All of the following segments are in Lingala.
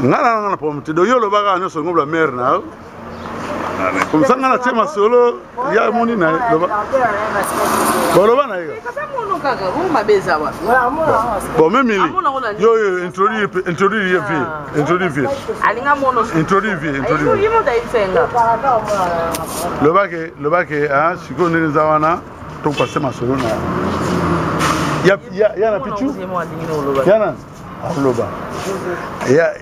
ngana pomte do yolo baga no so ngobla mer na comme ça ngana tema solo ya moni na loba boloba na yiga bon même il yo introduire loba ke ah siko ni zawana to passer ma solo na ya na pichu yana loba yana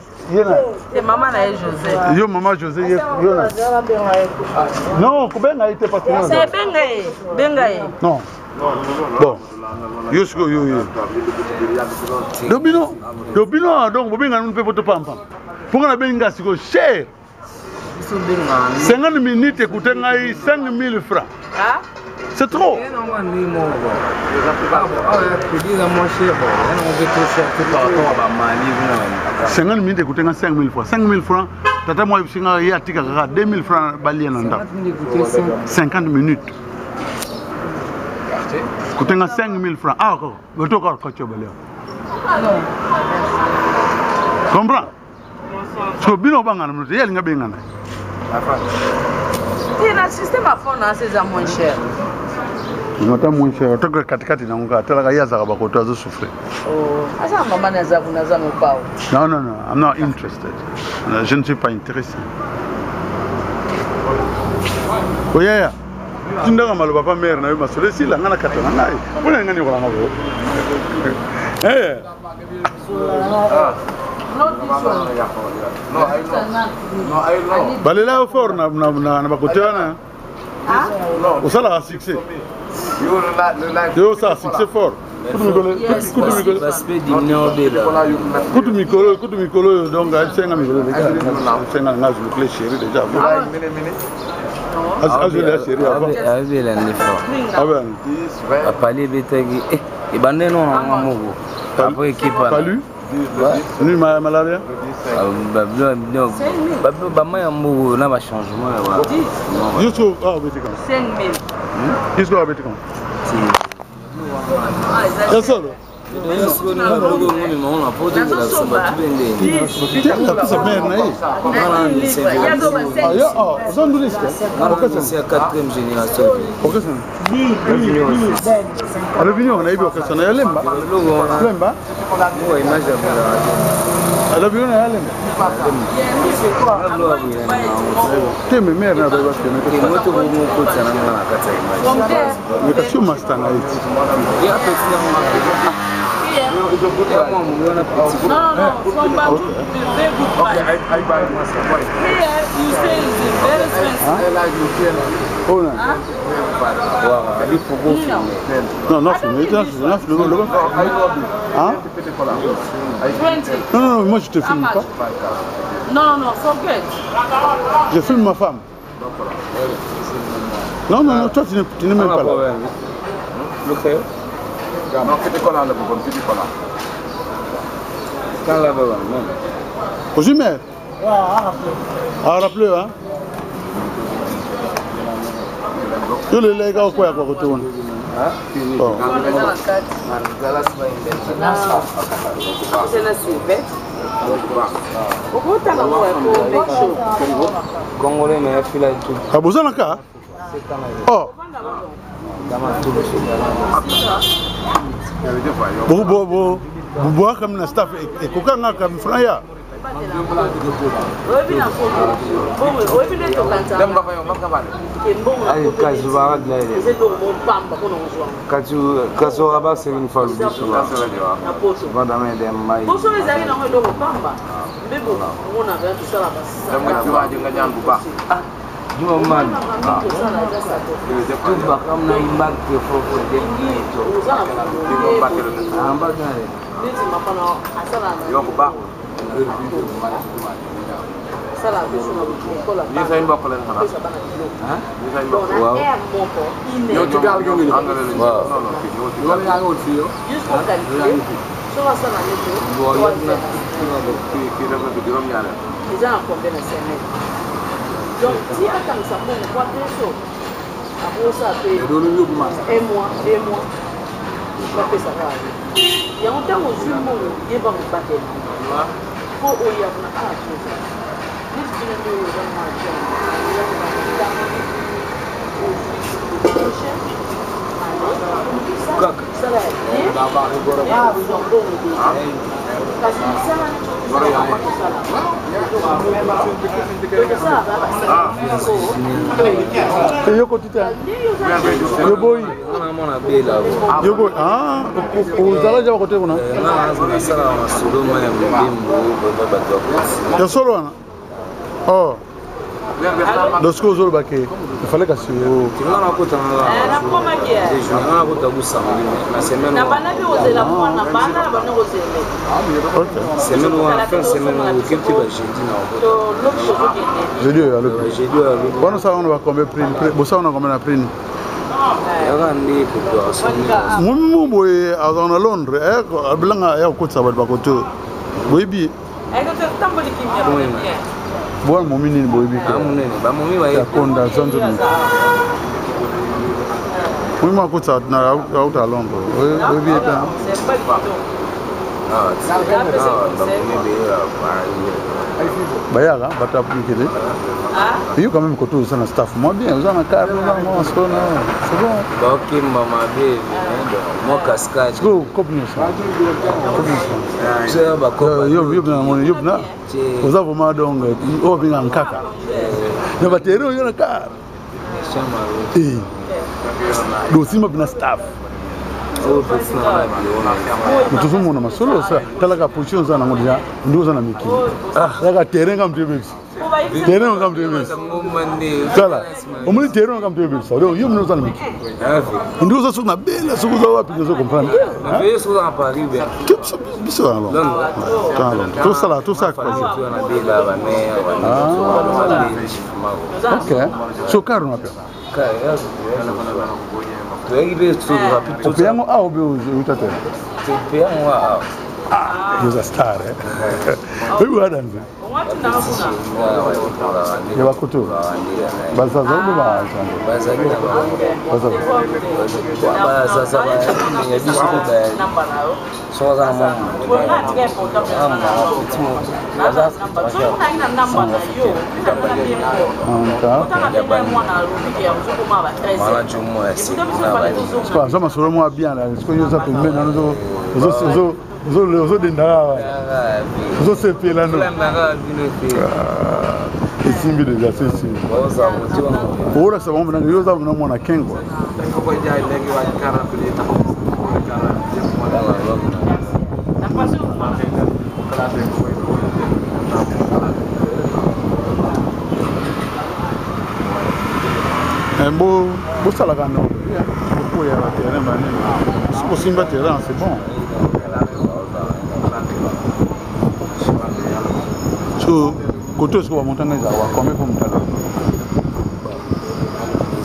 maman na José yo maman José yo na non kubenga ite patron c'est benga non bon yo dobino donc bobenga nous peut pote pam pour na benga siko cher 50 minutes écouter ngai 5000 francs ah c'est trop. C'est 50 minutes écouter 5000 francs. 5000 francs, tata moi il y a 2000 francs balien 50 minutes. Écouter 5000 francs. Ah encore, je te encore quand tu balien. Comprends? So bino bangana mute yeli ngabengana. Il a un système à fond dans ces moins cher. Non, pas moins cher. Tant que katikati na unga, tala kaya za bakoto azo souffrir. Oh, asa maman na za pas. Non, I'm not interested. Je ne suis pas intéressé. Oh yeah. Tunda ngalo papa mère na yo masole sila ngana katana ngai. Bona ngani ko ngabo. Balela fort na bakotana. Au salaire à succès. Yo ça succès fort. Kutu mikolo donc à 5 mikolo les gars. 5 ans je le chéri déjà. Je l'ai chéri avant. Avec l'effort. Ah ben. A parler betagi et bandé non ngamogo. Après équipe Palu. Ni malaria. Bama yamogo na ba changement là. Yoso ah betika. 5000. Qu'est-ce qu'on betika? C'est ça. Non, moi je te filme pas. Non, forget. Je filme ma femme. Non, toi tu n'es même pas là. Non, que te collant le bon, tu collant. Quand la baba, non. Aujourd'hui, mais. Rappelez, hein. Tous les gars, quoi, à côté. Congolais, mais il file tout. Ah, vous en avez un? Oh. Bois comme un staff et coca comme fraya. Donc, si à comme ça, on voit des choses. Après ça, un mois. Il va faire ça. Il y a un temps où je me dis, il va me battre. Yo kotita. Yo boy. Yo boy. Ah, uzala jaba kote kuna. Yo solo ana. Oh. Dos coisas bake. Eu falei que assim, eu na kota na koma kia. Na kota busama na semaine. Na bana bi ozela kwa na bana bana ozela. OK. Semaine wa fin semaine o kiti ba jeudi na. To l'autre jeudi alors. Jeudi alors. Quando ça on va combien prix? Bossa on a combien na prix? Yagandi ko. Mumu boy azona Londres, ablanga ya ko tsaba ba ko to. Boy bi. Ai ko tamboli kimya. Boa momini boy bi ka. Ba momi wa ya konda santo ni. Mimi ma ko tsa na out a Londres. Boy bi ta. Bayaga bata appliquer. Il y a quand même côté ça na staff moi bien vous en a carré moi c'est bon. Bah OK maman bien moi cascade. Go copine ça. C'est ba ko. Yo na mon yo na. Vous avez vraiment donc o bien en kaka. Ne ba tere yo na car. Chama. Eh. Do sima bina staff. Mutuzu muna masolo sa talaka position sana ngodia ndio sana miki daga terenga mtebebisi terenga ngam mtebebisi sala umuli terenga ngam mtebebisi ndio yumi ndio sana miki ndio sasa na bela siku za wapi ndio comprendre na veio sur en Paris bien biso alors tout ça là tout ça quoi OK so caro na pia Tupiamo au utate? Tupiamo au. You're a star, eh? Who are you? You are kutu. Baza zangu ba. Baza gina ba. Baza. Baza ba. Ni bisu kuta. So za mama. Zama solo mo bien là, ce que yo za pe mena no zo dendara. Zo se pe là no. Isimbi de já se sim. Ora sa mo na yo za mo na kengo. Bo sala kana beaucoup ya terrain bani c'est simba terrain c'est bon so côté ce qu'on va monter dans wa combien pour monter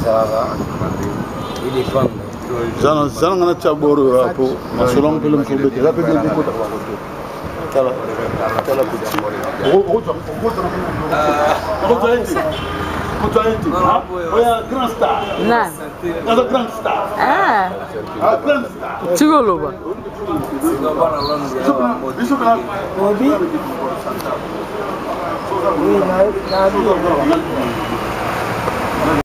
ça va il dépend zana ngana chaboro hapo masolong film kumbe kila pe ndio kota tala kuti oh yeah, grand star. Nah. That's a grand star. Ah. A grand star. Chigoloba. Obi.